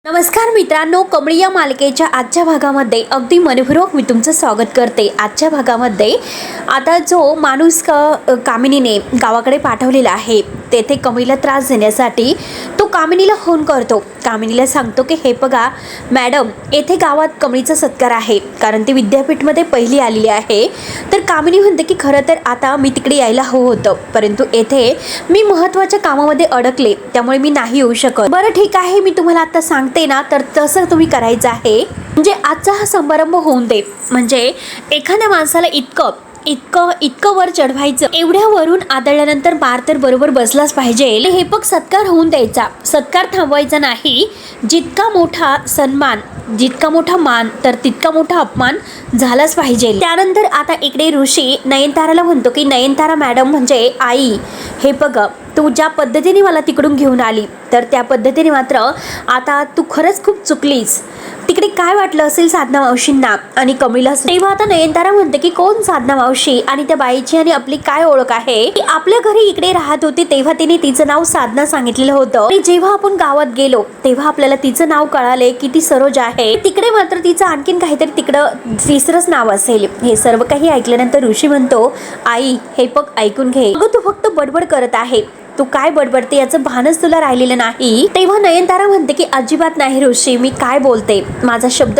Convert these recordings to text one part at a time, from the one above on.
नमस्कार मित्रांनो, कमळी या मालिकेच्या आजच्या भागामध्ये अगदी मनपूर्वक मी तुमचं स्वागत करते। आजच्या भागामध्ये आता जो माणूस कामिनीने गावाकडे पाठवलेला आहे तेथे कमळीला त्रास देण्यासाठी तो कामिनीला फोन करतो। कामिनीला सांगतो की हे बघा मॅडम, येथे गावात कमळीचा सत्कार आहे, कारण ती विद्यापीठमध्ये पहिली आलेली आहे। तर कामिनी म्हणते की खरं तर आता मी तिकडे यायला हवं होतं, परंतु येथे मी महत्त्वाच्या कामामध्ये अडकले, त्यामुळे मी नाही येऊ शकत। बरं ठीक आहे, मी तुम्हाला आता सांगते ना, तर तसं तुम्ही करायचं आहे। म्हणजे आजचा हा समारंभ होऊन दे, म्हणजे एखाद्या माणसाला इतकं वर चढवायचं, एवढ्या वरून आदळल्यानंतर बार तर बरोबर बसलाच पाहिजे। हे पग सत्कार होऊन द्यायचा, सत्कार थांबवायचा नाही। जितका मोठा सन्मान, जितका मोठा मान, तर तितका मोठा अपमान झालाच पाहिजे। त्यानंतर आता इकडे ऋषी नयनताराला म्हणतो की नयनतारा मॅडम, म्हणजे आई, हे बघ तू ज्या पद्धतीने मला तिकडून घेऊन आली, तर त्या पद्धतीने मात्र आता तू खरंच खूप चुकलीस। तिकडे काय वाटलं असेल साधना मावशींना आणि कमळीला। तेव्हा आता नयनतारा म्हणते की कोण साधना मावशी आणि त्या बाईची आणि आपली काय ओळख आहे। ती आपल्या घरी इकडे राहत होती तेव्हा तिने तिचं नाव साधना सांगितलेलं होतं, आणि जेव्हा आपण गावात गेलो तेव्हा आपल्याला तिचं नाव कळाले की ती सरोज आहे। तिकडे मात्र तिचं आणखीन काहीतरी तिकडं तिसरंच नाव असेल। हे सर्व काही ऐकल्यानंतर ऋषी म्हणतो, आई हे बघ ऐकून घे, अगं तू फक्त बडबड करत आहे, तू काय बडबडते याचं भानच तुला राहिलेलं नाही। तेव्हा नयनतारा म्हणते की अजिबात नाही ऋषी, मी काय बोलते, माझा शब्द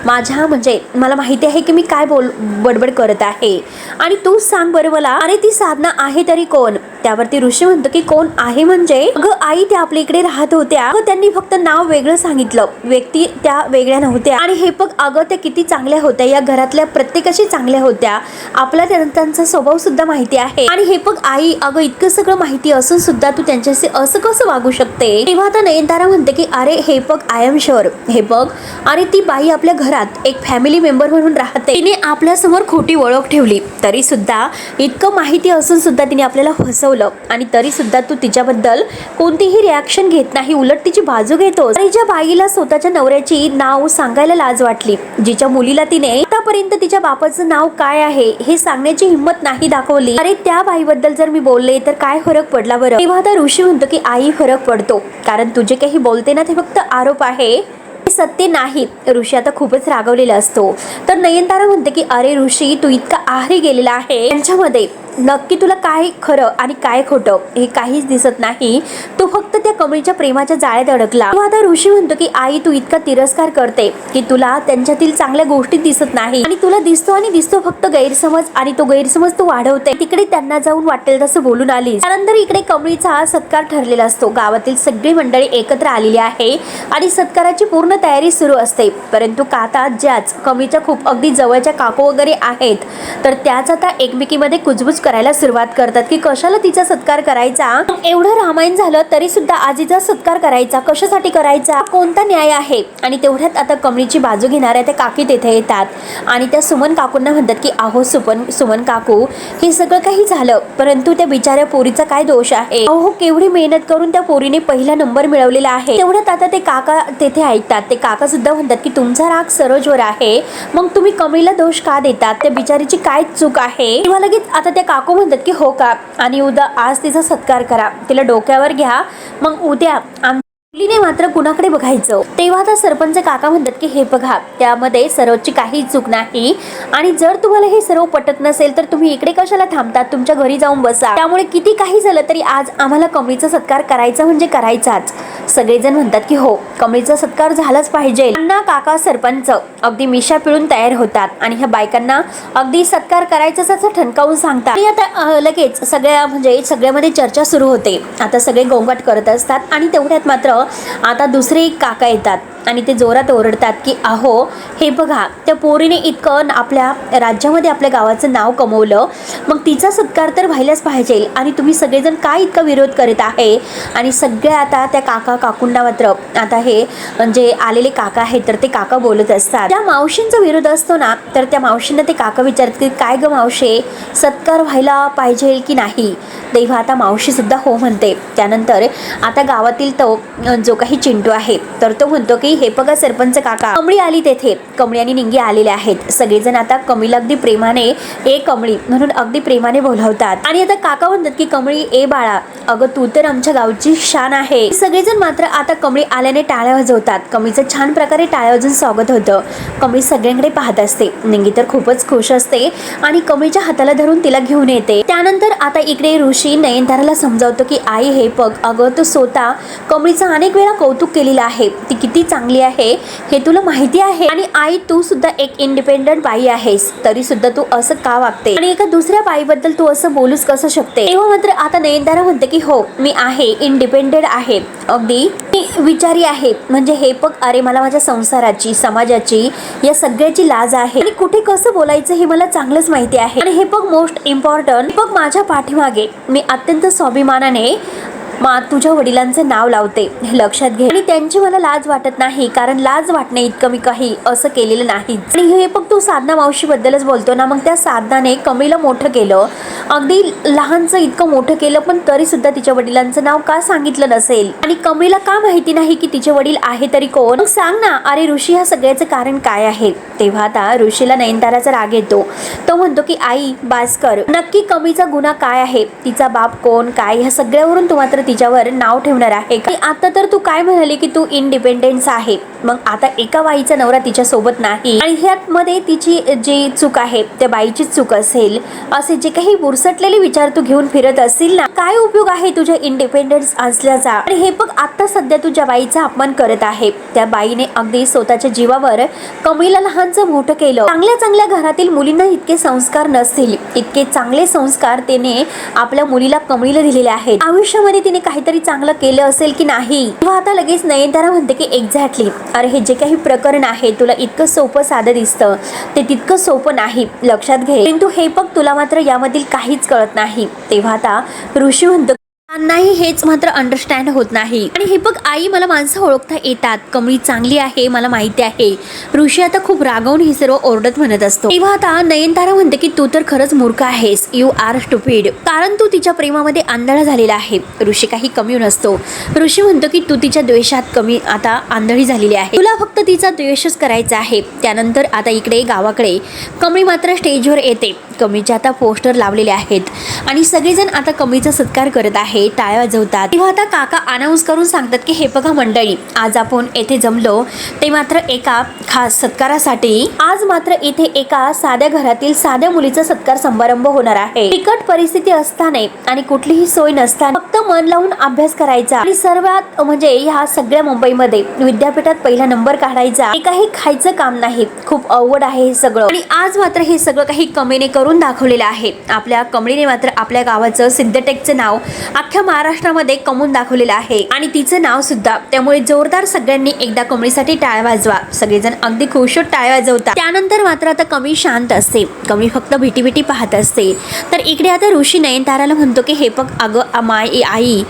माझ्या, म्हणजे मला माहिती आहे की मी काय बडबड करत आहे, आणि तू सांग बरं मला, अरे ती साधना आहे तरी कोण। त्यावरती ऋषी म्हणतो की कोण आहे म्हणजे, अगं आई त्या आपल्या इकडे राहत होत्या, त्यांनी फक्त नाव वेगळं सांगितलं, व्यक्ती त्या वेगळ्या नव्हत्या। आणि हे बघ अगं त्या किती चांगल्या होत्या, या घरातल्या प्रत्येकाशी चांगल्या होत्या, आपला त्यांचा स्वभाव सुद्धा माहिती आहे। आणि हे बघ आई, अगं इतकं सगळं माहिती असून सुद्धा तू त्यांच्याशी असं कसं वागू शकते। तेव्हा आता नयनतारा म्हणते की अरे हे बघ आय एम शुअर, हे बघ अरे ती बाई आपल्या घरात एक फॅमिली मेंबर म्हणून राहते, तिने आपल्या समोर खोटी ओळख ठेवली, तरी सुद्धा इतकं माहिती असून सुद्धा तिने आपल्याला फसवलं, आणि तरी सुद्धा तू तिच्याबद्दल कोणतीही रिॲक्शन घेत नाही, उलट तिची बाजू घेतोस। आणि ज्या बाईला स्वतःच्या नवऱ्याची नाव सांगायला लाज वाटली, जिच्या मुलीला तिने आतापर्यंत तिच्या बापाचं नाव काय आहे हे सांगण्याची हिंमत नाही दाखवली, अरे त्या बाईबद्दल जर मी बोलले तर काय फरक पडला बरं। तेव्हा आता ऋषी म्हणतो की आई फरक पडतो, कारण तुझे काही बोलते ना ते फक्त आरोप आहे, सत्य नाही। ऋषी आता खूपच रागवलेला असतो। तर नयनतारा म्हणते की अरे ऋषी, तू इतका आहारी गेलेला आहे, त्यांच्यामध्ये नक्की तुला काय खरं आणि काय खोटं हे काहीच दिसत नाही, तू फक्त त्या कमळीच्या प्रेमाच्या जाळ्यात अडकला। तेव्हा आता ऋषी म्हणतो की आई, तू इतका तिरस्कार करते की तुला त्यांच्यातील चांगल्या गोष्टी दिसत नाही, आणि तुला दिसतो फक्त गैरसमज, आणि तो गैरसमज तू वाढवते, तिकडे त्यांना जाऊन वाटेल तसं बोलून आलीस। त्यानंतर इकडे कमळीचा सत्कार ठरलेला असतो, गावातील सगळी मंडळी एकत्र आलेली आहे आणि सत्काराची पूर्ण तयारी सुरू असते। परंतु आता ज्याच कमळीच्या खूप अगदी जवळच्या काकू वगैरे आहेत, तर त्याच आता एकमेकीमध्ये कुजबुज करायला सुरुवात करतात की कशाला तिचा सत्कार करायचा, एवढं रामायण झालं तरी सुद्धा आजीचा सत्कार करायचा, कशासाठी करायचा, कोणता न्याय आहे। आणि तेवढ्यात आता कमळीची बाजू घेणाऱ्या त्या काकी तेथे येतात, आणि त्या सुमन काकूंना म्हणतात की अहो सुमन काकू, हे सगळं काही झालं, परंतु त्या बिचाऱ्या पोरीचा काय दोष आहे, अहो केवढी मेहनत करून त्या पोरीने पहिला नंबर मिळवलेला आहे। तेवढ्यात आता ते काका तेथे ऐकतात, ते काका सुद्धा म्हणतात की तुमचा राग सरोजवर आहे, मग तुम्ही कमळीला दोष का देतात, त्या बिचारीची काय चूक आहे। तेव्हा लगेच आता त्या काकू म्हणतात की हो का, आणि उद्या आज तिचा सत्कार करा, तिला डोक्यावर घ्या, मग उद्या मुलीने मात्र कुणाकडे बघायचं। तेव्हा आता सरपंच काका म्हणतात की हे बघा, त्यामध्ये सरोजची काही चूक नाही, आणि जर तुम्हाला हे सर्व पटत नसेल तर तुम्ही इकडे कशाला थांबतात, तुमच्या घरी जाऊन बसा। त्यामुळे किती काही झालं तरी आज आम्हाला कमळीचा सत्कार करायचा म्हणजे करायचाच। सगळेजण म्हणतात की हो, कमळीचा सत्कार झालाच पाहिजे। अण्णा, काका, सरपंच अगदी मिशा पिळून तयार होतात, आणि ह्या बायकांना अगदी सत्कार करायचाच असं ठणकावून सांगतात। आणि आता लगेच सगळ्यामध्ये चर्चा सुरू होते, आता सगळे गोंगाट करत असतात, आणि तेवढ्यात मात्र आता दुसरे काका येतात, आणि ते जोरात ओरडतात की अहो हे बघा, त्या पोरीने इतकं आपल्या राज्यामध्ये आपल्या गावाचं नाव कमवलं, मग तिचा सत्कार तर व्हायलाच पाहिजे, आणि तुम्ही सगळेजण काय इतका विरोध करत आहे। आणि सगळ्या आता त्या काकूंना मात्र आता हे म्हणजे आलेले काका आहेत, तर ते काका बोलत असतात। त्या मावशींचा विरोध असतो ना, तर त्या मावशींना ते काका विचारतात की काय ग मावशे, सत्कार व्हायला पाहिजे की नाही। तेव्हा आता मावशी सुद्धा हो म्हणते। त्यानंतर आता गावातील तो जो काही चिंटू आहे तर तो म्हणतो की हे बघा सरपंच काका, कमळी आली तेथे. कमळी आणि निंगी आलेले आहेत. सगळेजण आता कमळीला अगदी प्रेमाने ए कमळी म्हणून अगदी प्रेमाने बोलवतात. आणि आता काका म्हणतात की कमळी ए बाळा, अगं तू तर आमच्या गावची शान आहे. सगळेजण मात्र आता कमळी आल्याने टाळ्या वाजवतात. कमळीचं छान प्रकारे टाळ्या वाजवून स्वागत होतं. कमळी सगळ्यांकडे पाहत असते. निंगी तर खूपच खुश असते आणि कमळीच्या हाताला धरून तिला घेऊन येते. त्यानंतर आता इकडे ऋषी नयनताराला समजावतो की आई हे बघ, अगं तू स्वतः कमळीचं अनेक वेळा कौतुक केलेलं आहे. ती किती चांगली आहे हे तुला माहिती आहे. आणि आई तू सुद्धा एक इंडिपेंडंट बाई आहेस, तरी सुद्धा तू असं का वागते आणि एका दुसऱ्या बाईबद्दल तू असं बोलूच कसं शकते. तेव्हा मात्र आता नयनतारा म्हणते की हो मी आहे, इंडिपेंडेंट आहे, अगदी मी विचारी आहे. म्हणजे हे बघ, अरे मला माझ्या संसाराची, समाजाची, या सगळ्याची लाज आहे आणि कुठे कसं बोलायचं हे मला चांगलंच माहिती आहे. आणि हे बघ मोस्ट इम्पॉर्टंट, बघ माझ्या पाठीमागे मी अत्यंत स्वाभिमानाने तुझ्या वडिलांचं नाव लावते, हे लक्षात घे. आणि त्यांची मला लाज वाटत नाही, कारण लाज वाटणे इतकं मी काही असं केलेलं नाही. आणि हे बघ तू साधना मावशी बद्दलच बोलतो ना, मग त्या साधनाने कमळीला मोठं केलं, अगदी लहानचं इतकं मोठं केलं, पण तरी सुद्धा तिच्या वडिलांचं नाव का सांगितलं नसेल आणि कमळीला का माहिती नाही की तिचे वडील आहे तरी कोण. मग सांग ना अरे ऋषी, ह्या सगळ्याचं कारण काय आहे. तेव्हा आता ऋषीला नयनताराचा राग येतो. तो म्हणतो की आई बास कर, नक्की कमळीचा गुन्हा काय आहे, तिचा बाप कोण काय, ह्या सगळ्यावरून तू मात्र तिच्यावर नाव ठेवणार आहे. आता तर तू काय म्हणाली की तू इंडिपेंडेन्स आहे, मग आता एका बाईचा नवरा तिच्या सोबत नाही आणि ह्यात मध्ये तिची जी चूक आहे त्या बाईचीच चूक असेल, असे जे काही बुरसटलेले विचार तू घेऊन फिरत असशील ना, काय उपयोग आहे तुझ्या इंडिपेंडन्स असल्याचा. आणि हे बघ आता सध्या तुझ्या बाईचा अपमान करत आहे. त्या बाईने अगदी स्वतःच्या जीवावर कमळीला लहानचं मोठं केलं. चांगल्या चांगल्या घरातील मुलींना इतके संस्कार नसतील, इतके चांगले संस्कार तिने आपल्या मुलीला कमळीला दिलेले आहेत. आयुष्यामध्ये तिने काहीतरी चांगलं केलं असेल की नाही. किंवा आता लगेच नयनतारा म्हणते की एक्झॅक्टली, अरे हे जे काही प्रकरण आहे तुला इतकं सोपं साधं दिसतं, ते तितकं सोपं नाही, लक्षात घे. परंतु हे बघ तुला मात्र यामधील काहीच कळत नाही. तेव्हा आता ऋषी म्हणतो नाही, हेच मात्र अंडरस्टँड होत नाही. आणि हे बघ आई, मला माणसं ओळखता येतात, कमळी चांगली आहे मला माहिती आहे. ऋषी आता खूप रागावून हे सर्व ओरडत म्हणत असतो. तेव्हा आता नयनतारा म्हणते की तू तर खरंच मूर्ख आहेस, यू आर स्टुपिड, कारण तू तिच्या प्रेमामध्ये आंधळा झालेला आहे. ऋषी काही कमी नसतो. ऋषी म्हणतो की तू तिच्या द्वेषात कमी आता आंधळी झालेली आहे, तुला फक्त तिचा द्वेषच करायचा आहे. त्यानंतर आता इकडे गावाकडे कमळी मात्र स्टेजवर येते. कमळीचे आता पोस्टर लावलेले आहेत आणि सगळेजण आता कमळीचा सत्कार करत आहे, टाळ्या वाजवतात. तेव्हा आता काका अनाऊन्स करून सांगतात की हे बघा मंडळी, आज आपण येथे जमलो ते मात्र एका खास सत्कारासाठी. आज मात्र इथे एका साध्या घरातील साध्या मुलीचा सत्कार समारंभ होणार आहे. बिकट परिस्थिती असताना आणि कुठलीही सोय नसताना फक्त मन लावून अभ्यास करायचा आणि सर्वात म्हणजे ह्या सगळ्या मुंबईमध्ये विद्यापीठात पहिला नंबर काढायचा. हे काही खायचं काम नाही, खूप अवघड आहे हे सगळं. आणि आज मात्र हे सगळं काही कमळीने करून दाखवलेलं आहे. आपल्या कमळीने मात्र आपल्या गावाचं सिद्धटेकचं नाव अख्ख्या महाराष्ट्रामध्ये कमवून दाखवलेलं आहे आणि तिचं नाव सुद्धा. त्यामुळे जोरदार सगळ्यांनी एकदा कमळीसाठी टाळ्या वाजवा. सगळेजण अगदी खुश होत टाळ्या वाजवतात. त्यानंतर मात्र आता कमळी शांत असते. कमळी फक्त भीटी भीटी पाहत असते. तर इकडे आता ऋषी नयनताराला म्हणतो की हे बघ अगं माय आई,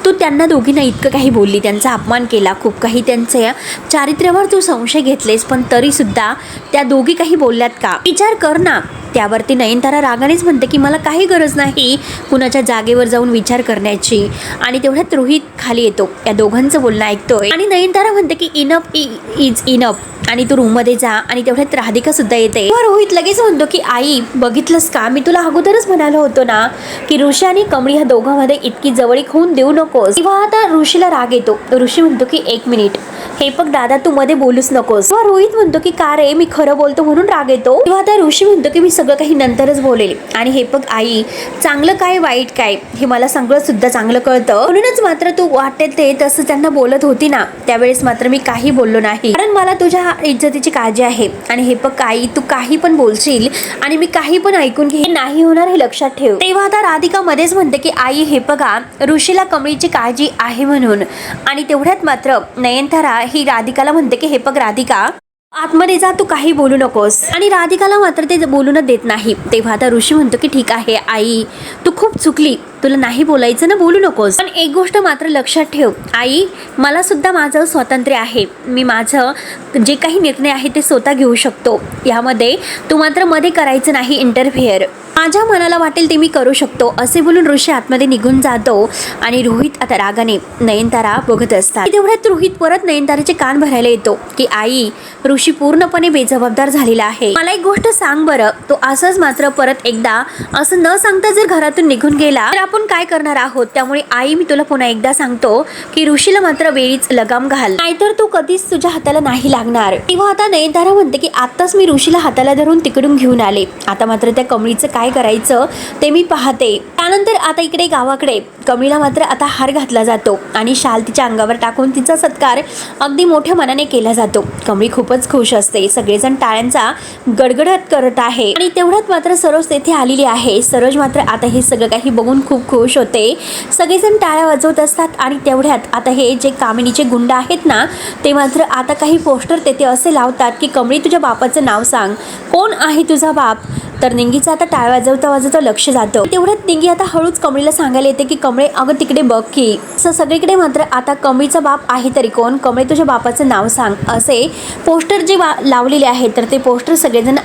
तू त्यांना दोघींना इतकं काही बोलली, त्यांचा अपमान केला, खूप काही त्यांच्या चारित्र्यावर तू संशय घेतलेस, पण तरी सुद्धा त्या दोघी काही बोलल्यात का, विचार कर ना. त्यावरती नयनतारा रागानेच म्हणते की मला काही गरज नाही कुणाच्या जागेवर जाऊन विचार करण्याची. आणि तेवढ्यात रोहित खाली येतो, या दोघांचं बोलणं ऐकतोय आणि नयनतारा म्हणते की इनफ इज इनफ आणि तू रूममध्ये जा. आणि तेवढ्यात राधिका सुद्धा येते. रोहित लगेच म्हणतो की आई बघितलंस का, मी तुला अगोदरच म्हणालो होतो ना की ऋषी आणि कमळी ह्या दोघांमध्ये इतकी जवळीक होऊन देऊ नकोस. तेव्हा आता ऋषीला राग येतो. ऋषी म्हणतो की एक मिनिट, हे बघ दादा तू मध्ये बोलूच नकोस. तेव्हा रोहित म्हणतो की का रे, मी खरं बोलतो म्हणून राग येतो. तेव्हा आता ऋषी म्हणतो की मी सगळं काही नंतरच बोलेल. आणि हे बघ आई, चांगलं काय वाईट काय हे मला सगळं सुद्धा चांगलं कळतं, म्हणूनच मात्र तू वाटेल ते तसं त्यांना बोलत होती ना, त्यावेळेस मात्र मी काही बोललो नाही, कारण मला तुझ्या इज्जतीची काळजी आहे. आणि हे बघ आई, तू काही पण बोलशील आणि मी काही पण ऐकून घे, नाही होणार हे लक्षात ठेव. तेव्हा आता राधिका मध्येच म्हणते की आई हे बघा, ऋषीला कमळीची काळजी आहे म्हणून. आणि तेवढ्यात मात्र नयनतारा ही राधिकाला म्हणते की हे बघ राधिका, आतमध्ये जा, तू काही बोलू नकोस. आणि राधिकाला मात्र ते बोलूनच देत नाही. तेव्हा आता ऋषी म्हणतो की ठीक आहे आई, तू खूप चुकली, तुला नाही बोलायचं ना, बोलू नकोस. पण एक गोष्ट मात्र लक्षात ठेव आई, मला सुद्धा माझं स्वातंत्र्य आहे, मी माझं जे काही निर्णय आहे ते स्वतः घेऊ शकतो, यामध्ये तू मात्र मध्ये करायचं नाही इंटरफेअर. माझ्या मनाला वाटेल ते मी करू शकतो असे बोलून ऋषी आतमध्ये निघून जातो आणि रोहित आता रागाने नयनतारा बघत असतात. तेवढ्यात रोहित परत नयनताराचे कान भरायला येतो की आई, ऋषी पूर्णपणे बेजबाबदार झालेला आहे. मला एक गोष्ट सांग बरं, तो असंच मात्र परत एकदा असं न सांगता जर घरातून निघून गेला तर आपण काय करणार आहोत. त्यामुळे आई, मी तुला पुन्हा एकदा सांगतो की ऋषीला मात्र वेळीच लगाम घाल, नाहीतर तू कधीच तुझ्या हाताला नाही लागणार. तेव्हा आता नयनतारा म्हणते की आताच मी ऋषीला हाताला धरून तिकडून घेऊन आले, आता मात्र त्या कमळीचं काय करायचं ते मी पाहते. त्यानंतर आता इकडे गावाकडे कमळीला मात्र आता हार घातला जातो आणि शाल तिच्या अंगावर टाकून तिचा सत्कार अगदी मोठ्या मनाने केला जातो. कमळी खूपच खुश असते. सगळेजण टाळ्यांचा गडगडाट करत आहे आणि तेवढ्यात मात्र सरोज तेथे आलेली आहे. सरोज मात्र आता हे सगळं काही बघून खूप खुश होते. सगळेजण टाळ्या वाजवत असतात आणि तेवढ्यात आता हे जे कामिनीचे गुंड आहेत ना, ते मात्र आता काही पोस्टर तेथे असे लावतात की कमळी, तुझ्या बापाचं नाव सांग, कोण आहे तुझा बाप. तर निंगीचं आता टाळ वाजवता वाजवता लक्ष जातं. तेवढ्यात निंगी आता हळूच कमळीला सांगायला येते की कमळे, अगं तिकडे बघ की. सगळीकडे मात्र आता कमळीचा बाप आहे तरी कोण, कमळे तुझ्या बापाचं नाव सांग असे पोस्टर जे लावलेले आहेत. तर ते पोस्टर सगळेजण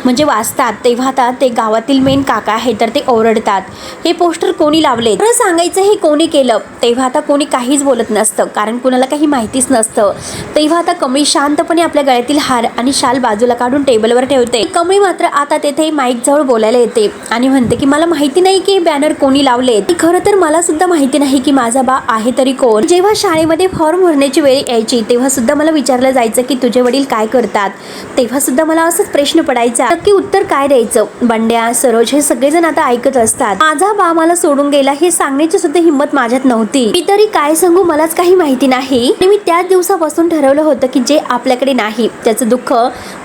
म्हणजे वाचतात. तेव्हा आता ते गावातील मेन काका आहे तर ते ओरडतात, हे पोस्टर कोणी लावले, खरं सांगायचं हे कोणी केलं. तेव्हा आता कोणी काहीच बोलत नसतं, कारण कुणाला काही माहितीच नसतं. तेव्हा आता कमळी शांतपणे आपल्या गळ्यातील हार आणि शाल बाजूला काढून टेबलवर ठेवते. कमळी मात्र आता तेथे माईक जवळ बोलायला येते आणि म्हणते की मला माहिती नाही की बॅनर कोणी लावले, खरं तर मला सुद्धा माहिती नाही की माझा बा आहे तरी कोण. जेव्हा शाळेमध्ये फॉर्म भरण्याची वेळ यायची तेव्हा सुद्धा मला विचारलं जायचं की तुझे वडील काय करतात. तेव्हा सुद्धा मला असंच प्रश्न पडायचा, नक्की उत्तर काय द्यायचं. बंड्या, सरोज हे सगळेजण आता ऐकत असतात. माझा बा मला सोडून गेला हे सांगण्याची सुद्धा हिंमत माझ्यात नव्हती. मी तरी काय सांगू, मलाच काही माहिती नाही. मी त्याच दिवसापासून ठरवलं होतं की जे आपल्याकडे नाही त्याचं दुःख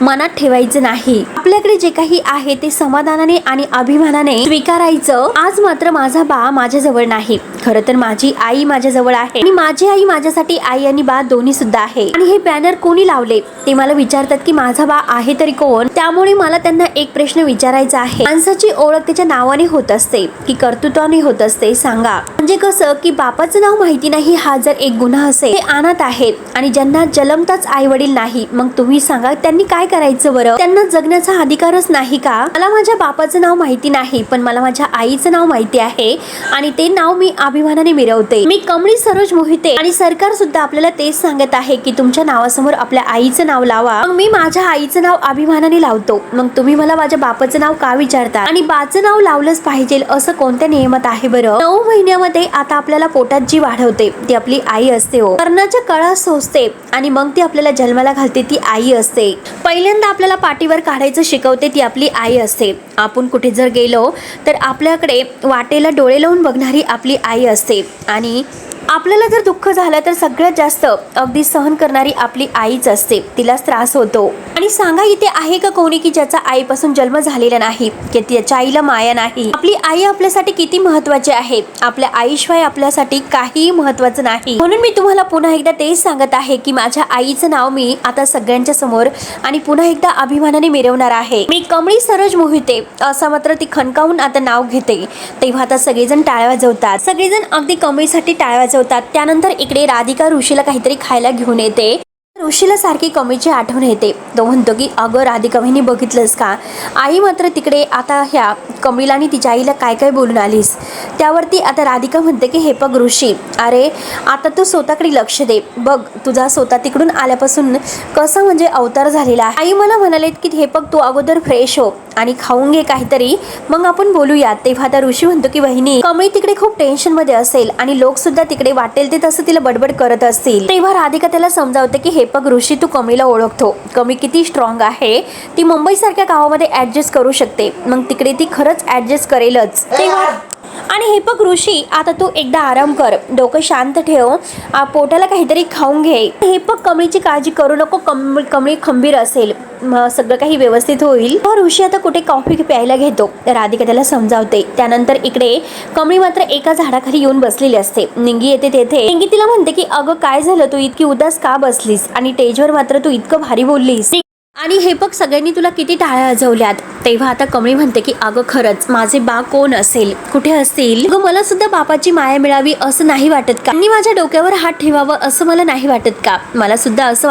मनात ठेवायचं नाही. आपल्याकडे जे काही आहे ते समाधानाने आणि अभिमानाने स्वीकारायचं. आज मात्र माझा बा माझ्याजवळ नाही, खरं तर माझी आई माझ्याजवळ आहे आणि माझी आई माझ्यासाठी आई आणि बा दोन्ही सुद्धा आहे. आणि हे बॅनर कोणी लावले ते मला विचारतात की माझा बा आहे तरी कोण. त्यामुळे मला त्यांना एक प्रश्न विचारायचा आहे, माणसाची ओळख त्याच्या नावाने होत असते की कर्तृत्वाने होत असते, सांगा. म्हणजे कसं की बापाचं नाव माहिती नाही हा जर एक गुन्हा असेल, ते अनाथ आहेत आणि ज्यांना जन्मताच आई वडील नाही, मग तुम्ही सांगा त्यांनी काय करायचं बरं. त्यांना जगण्याचा अधिकारच नाही का. मला माझ्या बापाचं नाव माहिती नाही पण मला माझ्या आईचं नाव माहिती आहे आणि ते नाव मी अभिमानाने मिरवते. मी कमळी सरोज मोहिते आणि सरकार सुद्धा आपल्याला तेच सांगत आहे की तुमच्या नावासमोर आपल्या आईचं नाव लावा. मग मी माझ्या आईचं नाव अभिमानाने लावतो. मग तुम्ही मला माझ्या बापाचं नाव का विचारता. आणि बाचं नाव लावलंच पाहिजे असं कोणत्या नियमात आहे बरं. 9 महिन्यामध्ये आता आपल्याला पोटात जी वाढवते ती आपली आई असते हो. कर्णाच्या कळा सोसते आणि मग ती आपल्याला जन्माला घालते ती आई असते. पहिल्यांदा आपल्याला पाठीवर काढायचं शिकवते ती आपली आई असते. आपण कुठे जर गेलो तर आपल्याकडे वाटेला डोळे लावून बघणारी आपली आई असते आणि आपल्याला जर दुःख झालं तर सगळ्यात जास्त अगदी सहन करणारी आपली आईच असते. तिलाच त्रास होतो. आणि सांगा इथे आहे का कोणी की ज्याचा आईपासून जन्म झालेला नाही, की त्याच्या आईला माया नाही. आपली आई आपल्यासाठी किती महत्वाची आहे. आपल्या आईशिवाय आपल्यासाठी काही महत्वाचं नाही. म्हणून मी तुम्हाला पुन्हा एकदा तेच सांगत आहे की माझ्या आईचं नाव मी आता सगळ्यांच्या समोर आणि पुन्हा एकदा अभिमानाने मिरवणार आहे. मी कमळी सरोज मोहिते असं मात्र ती खणकावून आता नाव घेते. तेव्हा आता सगळेजण टाळ्या वाजवतात. सगळेजण अगदी कमळीसाठी टाळ्या वाजवतात. त्यानंतर इकडे राधिका ऋषीला काहीतरी खायला घेऊन येते. ऋषीला सारखी कमळीची आठवण येते. तो म्हणतो की अगं राधिका वहिनी, बघितलंस का आई मात्र तिकडे आता ह्या कमळीला आणि तिच्या आईला काय काय बोलून आलीस. त्यावरती आता राधिका म्हणते की हे बघ ऋषी, अरे आता तू स्वतःकडे लक्ष दे. बघ तुझा स्वतः तिकडून आल्यापासून कसा म्हणजे अवतार झालेला आहे. आई मला म्हणालेत की हे बघ तू अगोदर फ्रेश हो आणि खाऊन घे काहीतरी, मग आपण बोलूयात. तेव्हा आता ऋषी म्हणतो की वहिनी, कमळी तिकडे खूप टेन्शन मध्ये असेल आणि लोक सुद्धा तिकडे वाटेल ते तसं तिला बडबड करत असतील. तेव्हा राधिका त्याला समजावते की हे बघ ऋषी, तू कमळीला ओळखतो, कमळी किती स्ट्रॉंग आहे. ती मुंबई सारख्या गावामध्ये ऍडजस्ट करू शकते. मग तिकडे ती खरंच ऍडजस्ट करेलच. तेव्हा आणि हे बघ ऋषी, आता तू एकदा आराम कर, डोकं शांत ठेव, पोटाला काहीतरी खाऊन घे. हे बघ कमळीची काळजी करू नको, कमळी खंबीर असेल, सगळं काही व्यवस्थित होईल. ऋषी आता कुठे कॉफी प्यायला घेतो. राधिका त्याला समजावते. त्यानंतर इकडे कमळी मात्र एका झाडाखाली येऊन बसलेली असते. निंगी येते तेथे. निंगी तिला म्हणते की अगं काय झालं, तू इतकी उदास का बसलीस आणि स्टेजवर मात्र तू इतकं भारी बोललीस. आणि हे बघ सगळ्यांनी तुला किती टाळ्या वाजवल्यात. तेव्हा आता कमळी म्हणते की अगं खरंच माझे बा कोण असेल, कुठे असतील, अगं मला सुद्धा बापाची माया मिळावी असं नाही वाटत का, त्यांनी माझ्या डोक्यावर हात ठेवावं असं मला नाही वाटत का, मला सुद्धा असं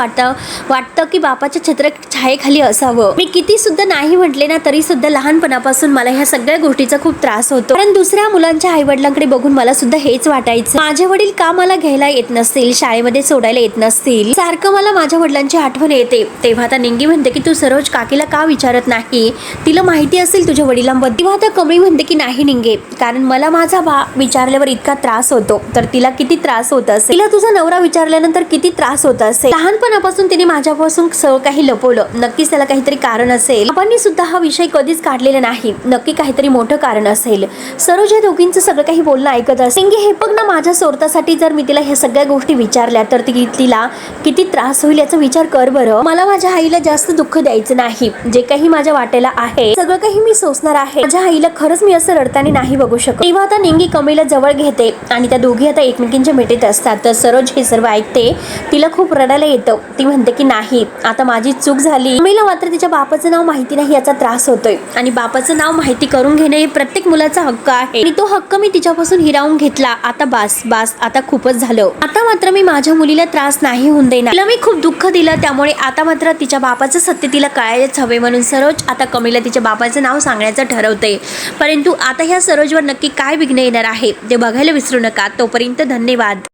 वाटतं की बापाच्या छत्र छायेखाली असावं. मी किती सुद्धा नाही म्हटले ना तरी सुद्धा लहानपणापासून मला ह्या सगळ्या गोष्टीचा खूप त्रास होतो. कारण दुसऱ्या मुलांच्या आई वडिलांकडे बघून मला सुद्धा हेच वाटायचं, माझे वडील का मला घ्यायला येत नसतील, शाळेमध्ये सोडायला येत नसतील, सारखं मला माझ्या वडिलांची आठवण येते. तेव्हा आता निंगी म्हणते की तू सरोज काकीला का विचारत नाही, तिला माहिती असेल तुझ्या वडिलांबद्दल. तेव्हा आता कमळी म्हणते की नाही निंगे, कारण मला माझा बा विचारल्यावर इतका त्रास होतो तर तिला किती त्रास होत असेल, तिला तुझा नवरा विचारल्यानंतर किती त्रास होत असेल. लहानपणापासून तिने माझ्यापासून सगळं काही लपवलं, नक्कीच त्याला काहीतरी कारण असेल. आपण सुद्धा हा विषय कधीच काढलेला नाही, नक्की काहीतरी मोठं कारण असेल. सरोज या दोघींचं सगळं काही बोलणं ऐकत असेल. निंगे हे बघ ना, माझ्या स्वार्थासाठी जर मी तिला ह्या सगळ्या गोष्टी विचारल्या तर तिला किती त्रास होईल याचा विचार कर बरं. मला माझ्या आईला जास्त दुःख द्यायचं नाही, जे काही माझ्या वाटेला आहे सगळं काही मी सोसणार आहे. माझ्या आईला खरंच मी असं रडताना नाही बघू शकत. तेव्हा आता निंगी कमळीला जवळ घेते आणि त्या दोघी आता एकमेकींच्या मिठीत असतात. तर सरोज हे सर्व ऐकते, तिला खूप रडायला येतं. ती म्हणते की नाही आता माझी चूक झाली. कमळीला मात्र तिच्या बापाचं नाव माहिती नाही याचा त्रास होतोय आणि बापाचं नाव माहिती करून घेणे हे प्रत्येक मुलाचा हक्क आहे आणि तो हक्क मी तिच्यापासून हिरावून घेतला. आता बास आता खूपच झालं. आता मात्र मी माझ्या मुलीला त्रास नाही होऊन देणार. तिला मी खूप दुःख दिलं, त्यामुळे आता मात्र तिच्या बापाचं सत्य तिला कळायलाच हवे. म्हणून सरोज आता कमळीला तिच्या बापाचं नाव सांगण्याचं ठरवते. परंतु आता ह्या सरोजवर नक्की काय विघ्न येणार आहे ते बघायला विसरू नका. तोपर्यंत धन्यवाद.